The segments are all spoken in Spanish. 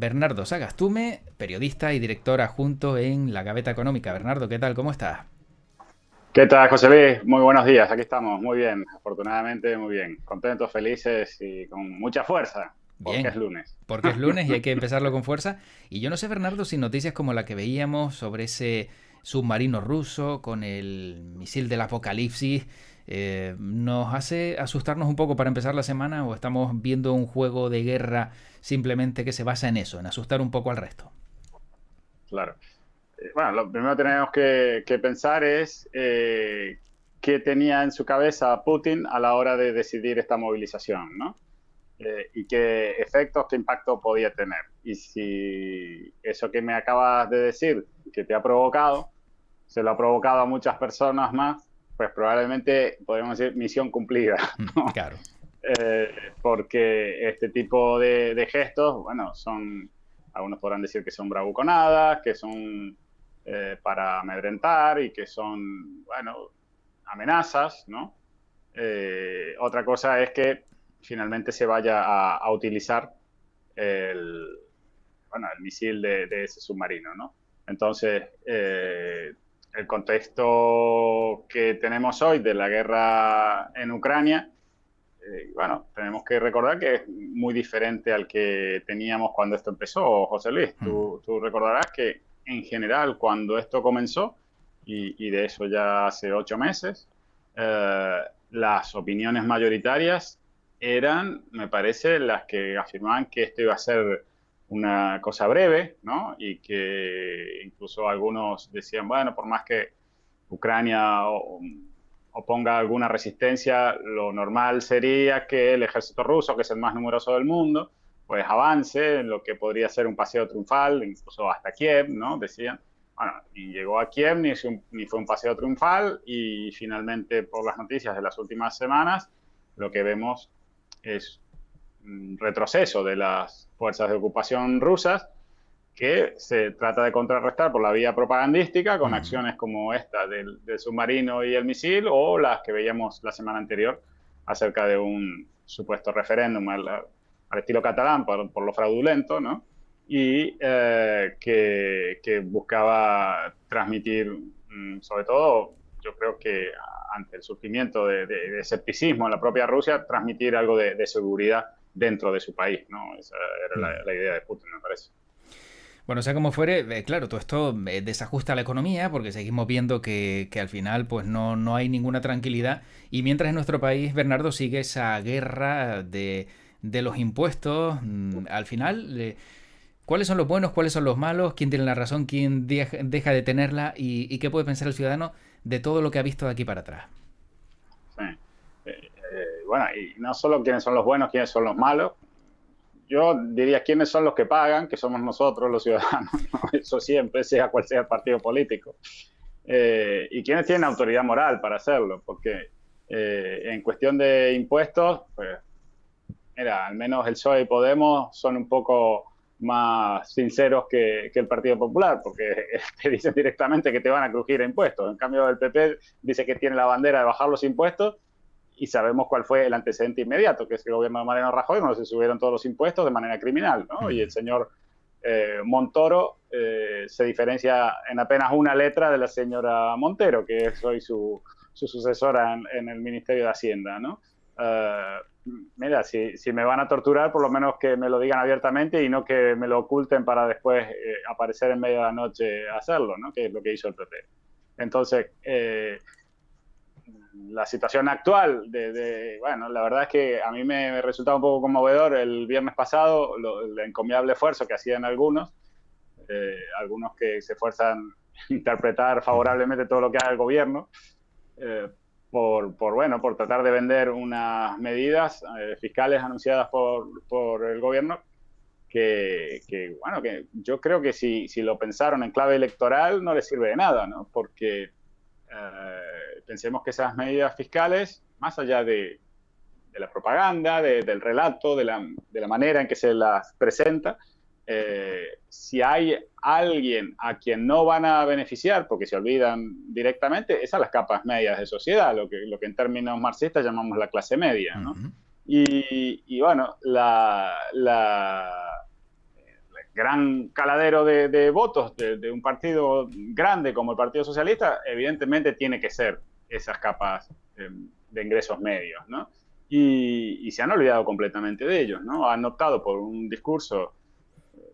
Bernardo Sagastume, periodista y director adjunto en La Gaveta Económica. Bernardo, ¿qué tal? ¿Cómo estás? ¿Qué tal, José Luis? Muy buenos días, aquí estamos, muy bien, afortunadamente muy bien, contentos, felices y con mucha fuerza, porque es Bien, lunes. porque es lunes y hay que empezarlo con fuerza. Y yo no sé, Bernardo, si noticias como la que veíamos sobre ese submarino ruso con el misil del apocalipsis nos hace asustarnos un poco para empezar la semana o estamos viendo un juego de guerra simplemente que se basa en eso, en asustar un poco al resto. Claro. Bueno, lo primero que tenemos que pensar es qué tenía en su cabeza Putin a la hora de decidir esta movilización, ¿no? Y qué efectos, qué impacto podía tener. Y si eso que me acabas de decir, que te ha provocado, se lo ha provocado a muchas personas más, pues probablemente podríamos decir misión cumplida, ¿no? Claro. Eh, Porque este tipo de gestos, bueno, son, algunos podrán decir que son bravuconadas, que son para amedrentar y que son, bueno, amenazas, ¿no? Otra cosa es que finalmente se vaya a utilizar el, bueno, el misil de ese submarino, ¿no? Entonces, el contexto que tenemos hoy de la guerra en Ucrania, bueno, tenemos que recordar que es muy diferente al que teníamos cuando esto empezó, José Luis. Hmm. Tú recordarás que en general cuando esto comenzó, y de eso ya hace 8 meses, eh, las opiniones mayoritarias eran, me parece, las que afirmaban que esto iba a ser una cosa breve, ¿no? Y que incluso algunos decían, bueno, por más que Ucrania oponga alguna resistencia, lo normal sería que el ejército ruso, que es el más numeroso del mundo, pues avance en lo que podría ser un paseo triunfal, incluso hasta Kiev, ¿no? Decían. Bueno, y llegó a Kiev, ni fue un paseo triunfal, y finalmente, por las noticias de las últimas semanas, lo que vemos es un retroceso de las fuerzas de ocupación rusas que se trata de contrarrestar por la vía propagandística con Hmm. acciones como esta del submarino y el misil o las que veíamos la semana anterior acerca de un supuesto referéndum al estilo catalán por lo fraudulento, ¿no? Y que buscaba transmitir, sobre todo, yo creo que ante el surgimiento de escepticismo en la propia Rusia, transmitir algo de seguridad dentro de su país, ¿no? Esa era Hmm. la idea de Putin, me parece. Bueno, sea como fuere, claro, todo esto desajusta la economía porque seguimos viendo que al final pues no hay ninguna tranquilidad y mientras en nuestro país, Bernardo, sigue esa guerra de los impuestos, al final, ¿cuáles son los buenos, cuáles son los malos, quién tiene la razón, quién deja de tenerla y qué puede pensar el ciudadano de todo lo que ha visto de aquí para atrás? Sí. Bueno, y no solo quiénes son los buenos, quiénes son los malos. Yo diría quiénes son los que pagan, que somos nosotros los ciudadanos, ¿no? Eso siempre, sea cual sea el partido político. Y quiénes tienen autoridad moral para hacerlo, porque en cuestión de impuestos, pues mira, al menos el PSOE y Podemos son un poco más sinceros que el Partido Popular, porque te dicen directamente que te van a crujir impuestos. En cambio, el PP dice que tiene la bandera de bajar los impuestos y sabemos cuál fue el antecedente inmediato, que es que el gobierno de Mariano Rajoy, donde se subieron todos los impuestos de manera criminal, ¿no? Y el Hmm. señor Montoro se diferencia en apenas una letra de la señora Montero, que soy su sucesora en el Ministerio de Hacienda, ¿no? Mira, si me van a torturar, por lo menos que me lo digan abiertamente y no que me lo oculten para después aparecer en medio de la noche a hacerlo, ¿no? Que es lo que hizo el PP. Entonces, la situación actual bueno, la verdad es que a mí me resultaba un poco conmovedor el viernes pasado el encomiable esfuerzo que hacían algunos que se esfuerzan a interpretar Hmm. favorablemente todo lo que haga el gobierno, eh, bueno, por tratar de vender unas medidas fiscales anunciadas por el gobierno bueno, que yo creo que si lo pensaron en clave electoral no les sirve de nada, ¿no? Porque pensemos que esas medidas fiscales, más allá de la propaganda, del relato, de la manera en que se las presenta, si hay alguien a quien no van a beneficiar porque se olvidan directamente, es a las capas medias de sociedad, lo que en términos marxistas llamamos la clase media, ¿no? Hmm. Y bueno, gran caladero de votos de un partido grande como el Partido Socialista, evidentemente tiene que ser esas capas de ingresos medios, ¿no? Y se han olvidado completamente de ellos, ¿no? Han optado por un discurso,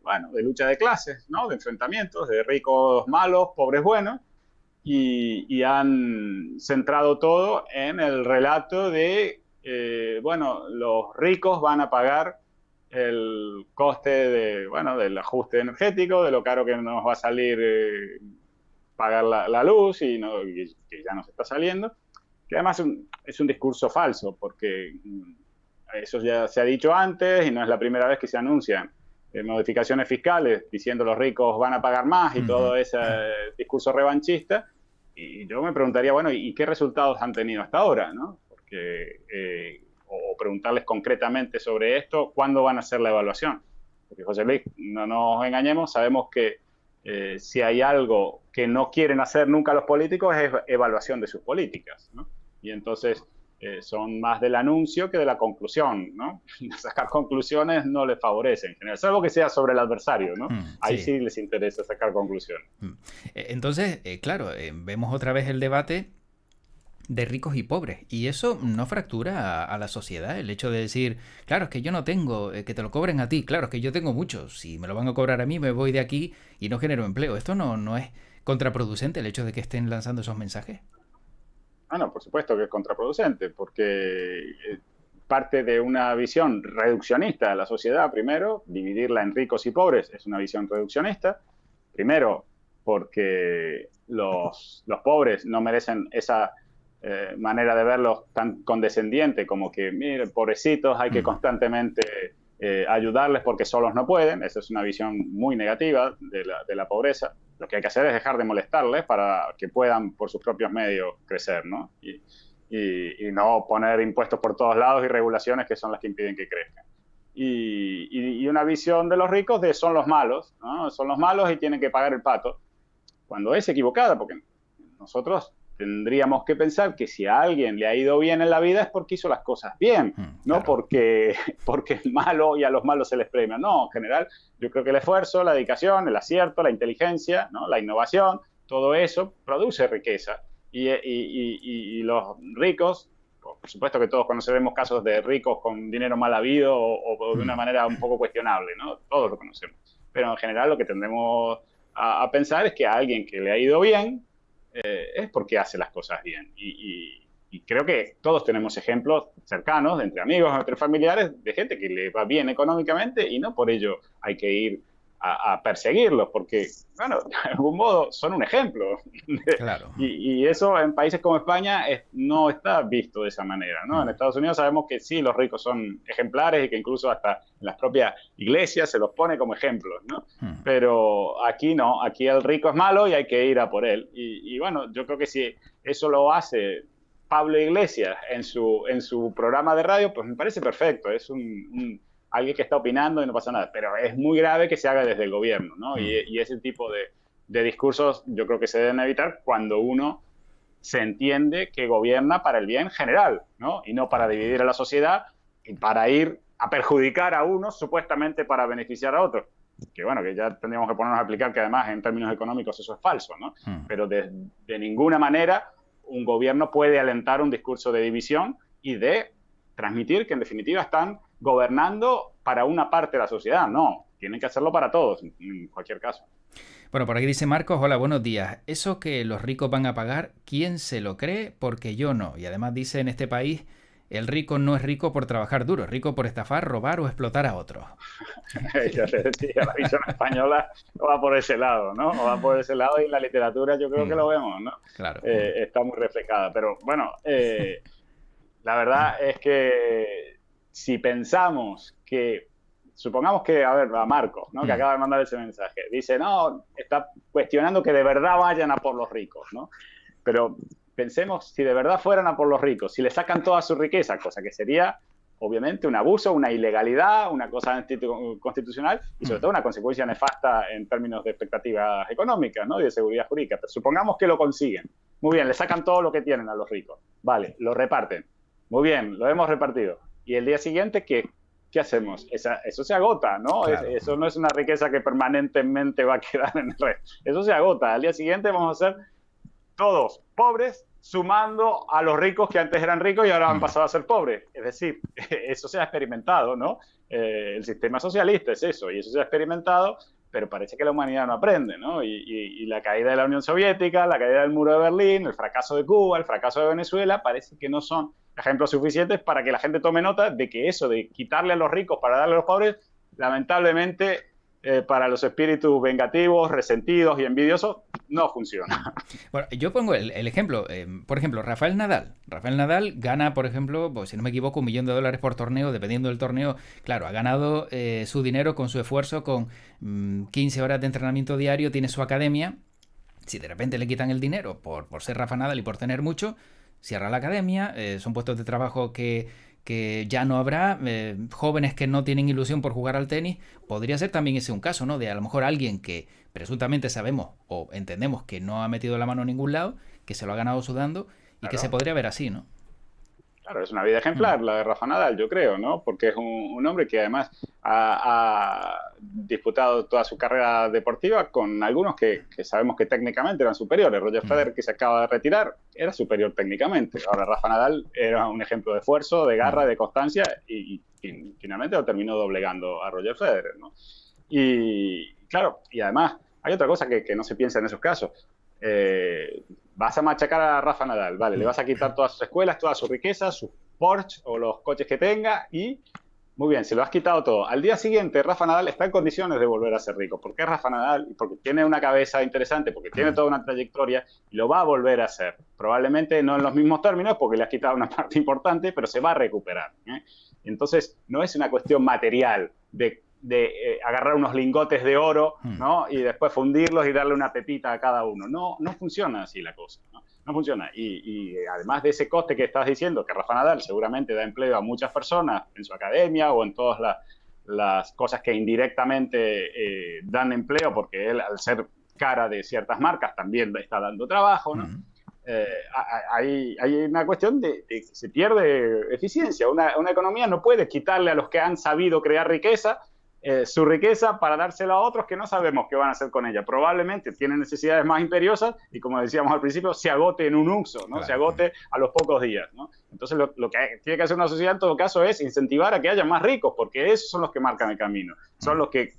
bueno, de lucha de clases, ¿no? De enfrentamientos, de ricos malos, pobres buenos, y han centrado todo en el relato de, bueno, los ricos van a pagar el coste bueno, del ajuste energético, de lo caro que nos va a salir pagar la luz y que ya nos está saliendo, que además es un discurso falso, porque eso ya se ha dicho antes y no es la primera vez que se anuncian modificaciones fiscales diciendo los ricos van a pagar más y todo ese discurso revanchista. Y yo me preguntaría, bueno, ¿y qué resultados han tenido hasta ahora, ¿no? Porque, o preguntarles concretamente sobre esto, ¿cuándo van a hacer la evaluación? Porque, José Luis, no nos engañemos, sabemos que si hay algo que no quieren hacer nunca los políticos es evaluación de sus políticas, ¿no? Y entonces son más del anuncio que de la conclusión, ¿no? Sacar conclusiones no les favorece en general, salvo que sea sobre el adversario, ¿no? Ahí sí les interesa sacar conclusiones. Entonces, claro, vemos otra vez el debate de ricos y pobres, y eso no fractura a la sociedad, el hecho de decir, claro, es que yo no tengo, que te lo cobren a ti, claro, es que yo tengo mucho, si me lo van a cobrar a mí me voy de aquí y no genero empleo. ¿Esto no es contraproducente el hecho de que estén lanzando esos mensajes? Bueno, por supuesto que es contraproducente, porque parte de una visión reduccionista de la sociedad, primero, dividirla en ricos y pobres es una visión reduccionista, primero porque los pobres no merecen esa manera de verlos tan condescendiente como que, miren, pobrecitos, hay que constantemente ayudarles porque solos no pueden. Esa es una visión muy negativa de la pobreza. Lo que hay que hacer es dejar de molestarles para que puedan por sus propios medios crecer, ¿no? Y no poner impuestos por todos lados y regulaciones que son las que impiden que crezcan. Y una visión de los ricos de son los malos, ¿no? Son los malos y tienen que pagar el pato, cuando es equivocada, porque nosotros tendríamos que pensar que si a alguien le ha ido bien en la vida es porque hizo las cosas bien, no claro. porque es malo y a los malos se les premia. No, en general, yo creo que el esfuerzo, la dedicación, el acierto, la inteligencia, ¿no? La innovación, todo eso produce riqueza. Y los ricos, por supuesto que todos conocemos casos de ricos con dinero mal habido o de una manera un poco cuestionable, ¿no? Todos lo conocemos. Pero en general lo que tendemos a pensar es que a alguien que le ha ido bien, es porque hace las cosas bien. Y creo que todos tenemos ejemplos cercanos, entre amigos, entre familiares, de gente que le va bien económicamente y no por ello hay que ir a perseguirlos, porque, bueno, de algún modo son un ejemplo. Claro. Y eso en países como España no está visto de esa manera, ¿no? En Estados Unidos sabemos que sí, los ricos son ejemplares y que incluso hasta en las propias iglesias se los pone como ejemplos, ¿no? Pero aquí no, aquí el rico es malo y hay que ir a por él. Y bueno, yo creo que si eso lo hace Pablo Iglesias en su programa de radio, pues me parece perfecto, es alguien que está opinando y no pasa nada, pero es muy grave que se haga desde el gobierno, ¿no? Y ese tipo de discursos yo creo que se deben evitar cuando uno se entiende que gobierna para el bien general, ¿no? Y no para dividir a la sociedad y para ir a perjudicar a unos supuestamente para beneficiar a otros. Que bueno, que ya tendríamos que ponernos a aplicar que además en términos económicos eso es falso, ¿no? Pero de ninguna manera un gobierno puede alentar un discurso de división y de transmitir que en definitiva están gobernando para una parte de la sociedad. No, tienen que hacerlo para todos, en cualquier caso. Bueno, por aquí dice Marcos, hola, buenos días. Eso que los ricos van a pagar, ¿quién se lo cree? Porque yo no. Y además dice, en este país, el rico no es rico por trabajar duro, es rico por estafar, robar o explotar a otros. Ya te decía, la visión española va por ese lado, ¿no? O va por ese lado y en la literatura yo creo que lo vemos, ¿no? Claro. Está muy reflejada. Pero bueno, la verdad es que si pensamos que, supongamos que, a ver, a Marcos, ¿no? Que acaba de mandar ese mensaje, dice, no, está cuestionando que de verdad vayan a por los ricos, ¿no? Pero pensemos si de verdad fueran a por los ricos, si le sacan toda su riqueza, cosa que sería obviamente un abuso, una ilegalidad, una cosa anticonstitucional y sobre todo una consecuencia nefasta en términos de expectativas económicas, ¿no? Y de seguridad jurídica. Pero supongamos que lo consiguen. Muy bien, le sacan todo lo que tienen a los ricos. Vale, lo reparten. Muy bien, lo hemos repartido. Y el día siguiente, ¿qué? ¿qué hacemos? Eso se agota, ¿no? Claro. Eso no es una riqueza que permanentemente va a quedar en el red. Eso se agota. Al día siguiente vamos a ser todos pobres, sumando a los ricos que antes eran ricos y ahora han pasado a ser pobres. Es decir, eso se ha experimentado, ¿no? El sistema socialista es eso, y eso se ha experimentado, pero parece que la humanidad no aprende, ¿no? Y la caída de la Unión Soviética, la caída del muro de Berlín, el fracaso de Cuba, el fracaso de Venezuela, parece que no son ejemplos suficientes para que la gente tome nota de que eso de quitarle a los ricos para darle a los pobres, lamentablemente, para los espíritus vengativos, resentidos y envidiosos, no funciona. Bueno, yo pongo el ejemplo. Por ejemplo, Rafael Nadal. Rafael Nadal gana, por ejemplo, pues, si no me equivoco, $1.000.000 por torneo, dependiendo del torneo. Claro, ha ganado su dinero con su esfuerzo, con 15 horas de entrenamiento diario, tiene su academia. Si de repente le quitan el dinero por ser Rafa Nadal y por tener mucho, cierra la academia, son puestos de trabajo que ya no habrá, jóvenes que no tienen ilusión por jugar al tenis. Podría ser también ese un caso, ¿no? De a lo mejor alguien que presuntamente sabemos o entendemos que no ha metido la mano en ningún lado, que se lo ha ganado sudando y Claro. que se podría ver así, ¿no? Claro, es una vida ejemplar la de Rafa Nadal, yo creo, ¿no? Porque es un hombre que además ha disputado toda su carrera deportiva con algunos que sabemos que técnicamente eran superiores. Roger Federer, que se acaba de retirar, era superior técnicamente. Ahora Rafa Nadal era un ejemplo de esfuerzo, de garra, de constancia y finalmente lo terminó doblegando a Roger Federer, ¿no? Y claro, y además hay otra cosa que no se piensa en esos casos. Vas a machacar a Rafa Nadal, vale, le vas a quitar todas sus escuelas, toda su riqueza, sus Porsche o los coches que tenga y muy bien, se lo has quitado todo. Al día siguiente, Rafa Nadal está en condiciones de volver a ser rico. ¿Por qué Rafa Nadal? Porque tiene una cabeza interesante, porque tiene toda una trayectoria y lo va a volver a hacer. Probablemente no en los mismos términos, porque le has quitado una parte importante, pero se va a recuperar, ¿eh? Entonces, no es una cuestión material de agarrar unos lingotes de oro, ¿no? Y después fundirlos y darle una pepita a cada uno. No funciona así la cosa, ¿no? No funciona. Y además de ese coste que estás diciendo, que Rafa Nadal seguramente da empleo a muchas personas en su academia o en todas las cosas que indirectamente dan empleo, porque él, al ser cara de ciertas marcas, también está dando trabajo, ¿no? Hay una cuestión de que se pierde eficiencia. Una economía no puede quitarle a los que han sabido crear riqueza su riqueza para dársela a otros que no sabemos qué van a hacer con ella. Probablemente tienen necesidades más imperiosas y, como decíamos al principio, se agote en un uso, ¿no? Claro. Se agote a los pocos días, ¿no? Entonces, lo que tiene que hacer una sociedad en todo caso es incentivar a que haya más ricos, porque esos son los que marcan el camino. Son los que,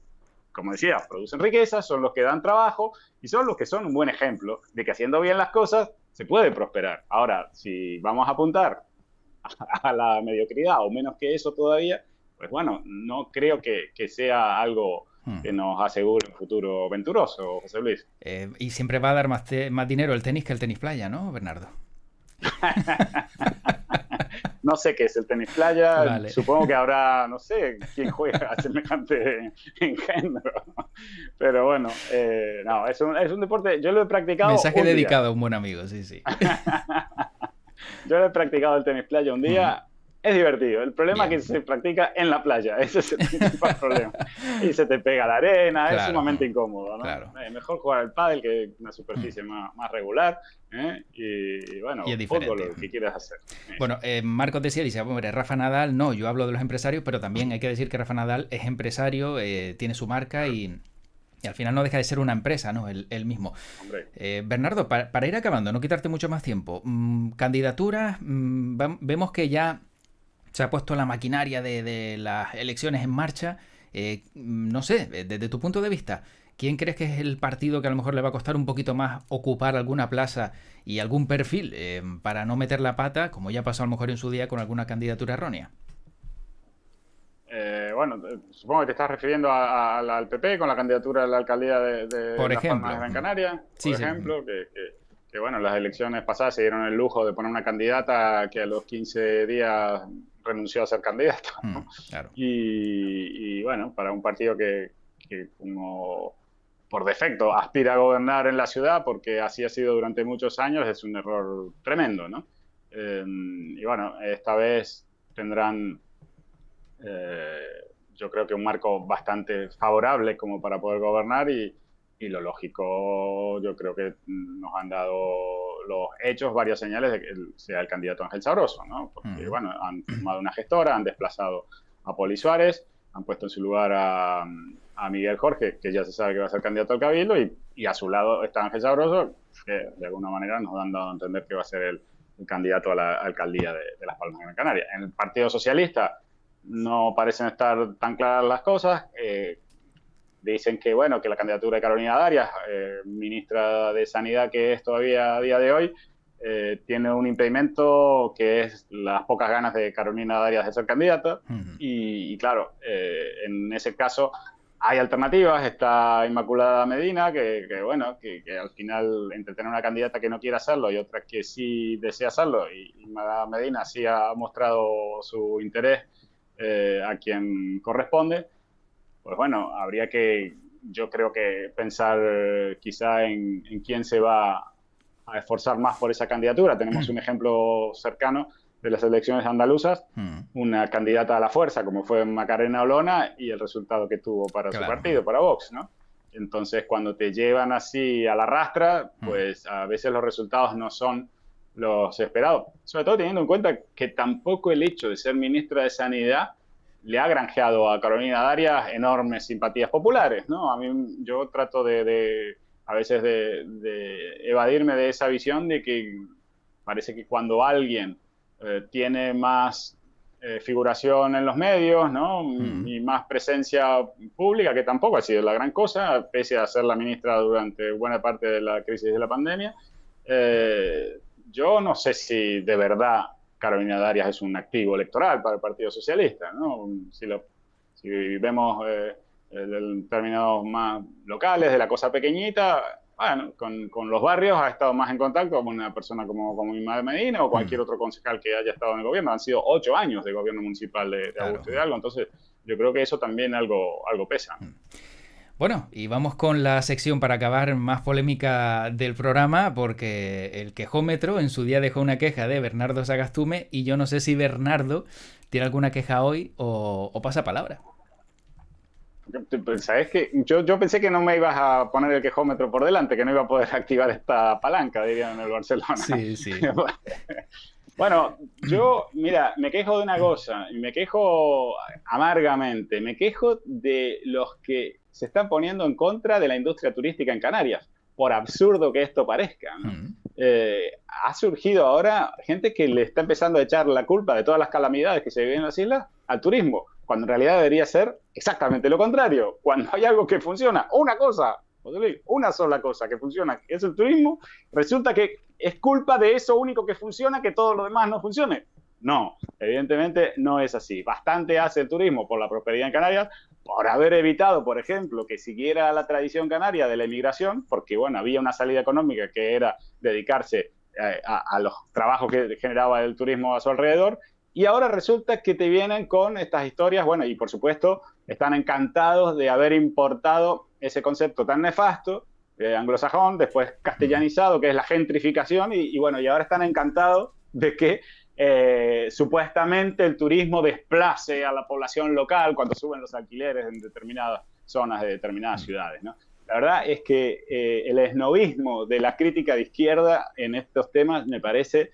como decía, producen riqueza, son los que dan trabajo y son los que son un buen ejemplo de que haciendo bien las cosas se puede prosperar. Ahora, si vamos a apuntar a la mediocridad o menos que eso todavía, pues bueno, no creo que sea algo que nos asegure un futuro venturoso, José Luis. Y siempre va a dar más dinero el tenis que el tenis playa, ¿no, Bernardo? No sé qué es el tenis playa, vale. Supongo que habrá, no sé, quién juega semejante engendro. Pero bueno, no, es un deporte, yo lo he practicado. Mensaje dedicado a un buen amigo, sí. Yo lo he practicado el tenis playa un día. Es divertido. El problema es que se practica en la playa. Ese es el principal problema. Y se te pega la arena. Claro. Es sumamente incómodo, ¿no? Claro. Mejor jugar al pádel, que es una superficie más regular. Y bueno, y es fútbol, lo que quieras hacer. Bueno, Marcos decía, dice, hombre, Rafa Nadal, no, yo hablo de los empresarios, pero también hay que decir que Rafa Nadal es empresario, tiene su marca y al final no deja de ser una empresa, ¿no? Él mismo. Bernardo, para ir acabando, no quitarte mucho más tiempo, candidaturas, vemos que ya se ha puesto la maquinaria de las elecciones en marcha. No sé, desde tu punto de vista, ¿quién crees que es el partido que a lo mejor le va a costar un poquito más ocupar alguna plaza y algún perfil para no meter la pata, como ya pasó a lo mejor en su día con alguna candidatura errónea? Bueno, supongo que te estás refiriendo al PP con la candidatura a la alcaldía de Las Palmas de Gran Canaria, por ejemplo, que bueno, las elecciones pasadas se dieron el lujo de poner una candidata que a los 15 días renunció a ser candidata, ¿no? Claro. Y bueno, para un partido que como por defecto aspira a gobernar en la ciudad, porque así ha sido durante muchos años, es un error tremendo, ¿no? Y bueno, esta vez tendrán yo creo que un marco bastante favorable como para poder gobernar y lo lógico, yo creo que nos han dado los hechos, varias señales de que sea el candidato Ángel Sabroso, ¿no? Porque, bueno, han formado una gestora, han desplazado a Poli Suárez, han puesto en su lugar a Miguel Jorge, que ya se sabe que va a ser candidato al Cabildo, y a su lado está Ángel Sabroso, que de alguna manera nos han dado a entender que va a ser el candidato a la alcaldía de Las Palmas de Gran Canaria. En el Partido Socialista no parecen estar tan claras las cosas. Dicen que, bueno, que la candidatura de Carolina Darias, ministra de Sanidad que es todavía a día de hoy, tiene un impedimento que es las pocas ganas de Carolina Darias de ser candidata. Y claro, en ese caso hay alternativas. Está Inmaculada Medina, que al final, entre tener una candidata que no quiere hacerlo y otra que sí desea hacerlo, y Inmaculada Medina sí ha mostrado su interés a quien corresponde, pues bueno, habría que, yo creo que pensar quizá en quién se va a esforzar más por esa candidatura. Tenemos un ejemplo cercano de las elecciones andaluzas, una candidata a la fuerza, como fue Macarena Olona, y el resultado que tuvo para su partido, para Vox, ¿no? Entonces, cuando te llevan así a la rastra, pues a veces los resultados no son los esperados. Sobre todo teniendo en cuenta que tampoco el hecho de ser ministra de Sanidad le ha granjeado a Carolina Darias enormes simpatías populares, ¿no? A mí, yo trato a veces de evadirme de esa visión de que parece que cuando alguien tiene más figuración en los medios, ¿no? Y más presencia pública, que tampoco ha sido la gran cosa, pese a ser la ministra durante buena parte de la crisis de la pandemia, yo no sé si de verdad Carolina Darias es un activo electoral para el Partido Socialista, ¿no? Si vemos en términos más locales, de la cosa pequeñita, bueno, con los barrios ha estado más en contacto con una persona como Inmaculada Medina o cualquier otro concejal que haya estado en el gobierno. Han sido 8 años de gobierno municipal de Augusto Hidalgo, entonces yo creo que eso también algo pesa. Bueno, y vamos con la sección para acabar más polémica del programa, porque el quejómetro en su día dejó una queja de Bernardo Sagastume y yo no sé si Bernardo tiene alguna queja hoy o pasa palabra. ¿Sabes qué? Yo pensé que no me ibas a poner el quejómetro por delante, que no iba a poder activar esta palanca, dirían en el Barcelona. Sí, sí. Bueno, mira, me quejo de una cosa, y me quejo amargamente, me quejo de los que se están poniendo en contra de la industria turística en Canarias, por absurdo que esto parezca, ¿no? Ha surgido ahora gente que le está empezando a echar la culpa de todas las calamidades que se viven en las islas al turismo, cuando en realidad debería ser exactamente lo contrario. Cuando hay algo que funciona, una sola cosa que funciona, que es el turismo, resulta que es culpa de eso único que funciona que todo lo demás no funcione. No, evidentemente no es así. Bastante hace el turismo por la prosperidad en Canarias, por haber evitado, por ejemplo, que siguiera la tradición canaria de la emigración, porque bueno, había una salida económica que era dedicarse a los trabajos que generaba el turismo a su alrededor, y ahora resulta que te vienen con estas historias, bueno, y por supuesto están encantados de haber importado ese concepto tan nefasto, anglosajón, después castellanizado, que es la gentrificación, y bueno, y ahora están encantados de que supuestamente el turismo desplace a la población local cuando suben los alquileres en determinadas zonas de determinadas ciudades, ¿no? La verdad es que el esnobismo de la crítica de izquierda en estos temas me parece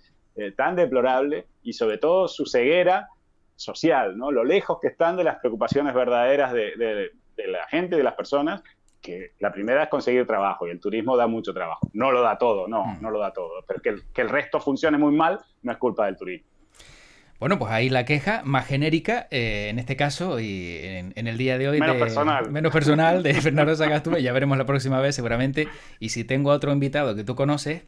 tan deplorable, y sobre todo su ceguera social, ¿no? Lo lejos que están de las preocupaciones verdaderas de la gente, de las personas, que la primera es conseguir trabajo, y el turismo da mucho trabajo. No lo da todo, no lo da todo, pero que el resto funcione muy mal no es culpa del turismo. Bueno, pues ahí la queja más genérica, en este caso, y en el día de hoy... Menos personal de Bernardo Sagastume. Ya veremos la próxima vez seguramente. Y si tengo a otro invitado que tú conoces,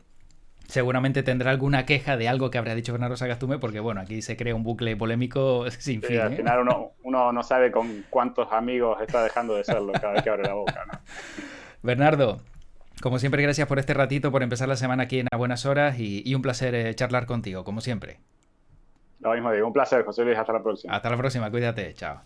seguramente tendrá alguna queja de algo que habrá dicho Bernardo Sagastume, porque bueno, aquí se crea un bucle polémico sin fin. Al final uno no sabe con cuántos amigos está dejando de serlo cada vez que abre la boca, ¿no? Bernardo, como siempre, gracias por este ratito, por empezar la semana aquí en A Buenas Horas, y un placer charlar contigo, como siempre. Lo mismo digo, un placer, José Luis, hasta la próxima. Hasta la próxima, cuídate, chao.